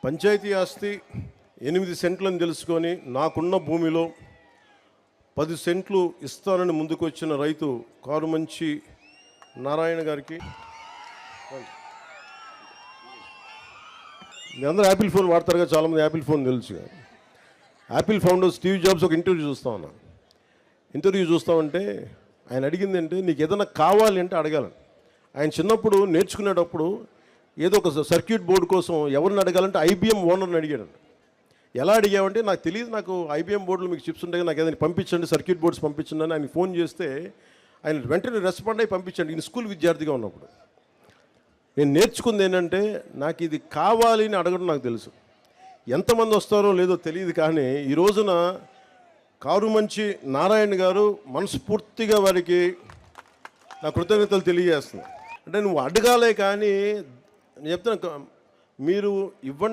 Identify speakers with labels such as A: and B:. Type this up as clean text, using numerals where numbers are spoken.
A: పంచాయతీ ఆస్తి 8 సెంట్లని తెలుసుకొని నాకున్న భూమిలో 10 సెంట్లు ఇస్తానని ముందుకు వచ్చిన రైతు కారుమంచి నారాయణ గారికి. మీ అందరూ యాపిల్ ఫోన్ వాడతారుగా, చాలామంది యాపిల్ ఫోన్ తెలుసు. యాపిల్ ఫౌండర్ స్టీవ్ జాబ్స్ ఒక ఇంటర్వ్యూ చూస్తామంటే ఆయన అడిగింది అంటే, నీకు ఏదైనా కావాలి అంటే అడగాలని. ఆయన చిన్నప్పుడు నేర్చుకునేటప్పుడు ఏదో ఒక సర్క్యూట్ బోర్డు కోసం ఎవరిని అడగాలంటే ఐబిఎం ఓనర్ని అడిగాడు. ఎలా అడిగామంటే, నాకు తెలియదు, నాకు ఐబిఎం బోర్డులో మీకు చిప్స్ ఉంటాయి, నాకు ఏదైనా పంపించండి, సర్క్యూట్ బోర్డ్స్ పంపించండి అని ఆయన ఫోన్ చేస్తే ఆయన వెంటనే రెస్పాండ్ అయ్యి పంపించండి. నేను స్కూల్ విద్యార్థిగా ఉన్నప్పుడు నేను నేర్చుకుంది ఏంటంటే, నాకు ఇది కావాలి అని అడగడం నాకు తెలుసు. ఎంతమంది వస్తారో లేదో తెలియదు, కానీ ఈ రోజున కారుమంచి నారాయణ గారు మనస్ఫూర్తిగా వారికి నా కృతజ్ఞతలు తెలియజేస్తున్నాను. అంటే నువ్వు అడగాలే, కానీ నేను చెప్తాను, మీరు ఇవ్వండి.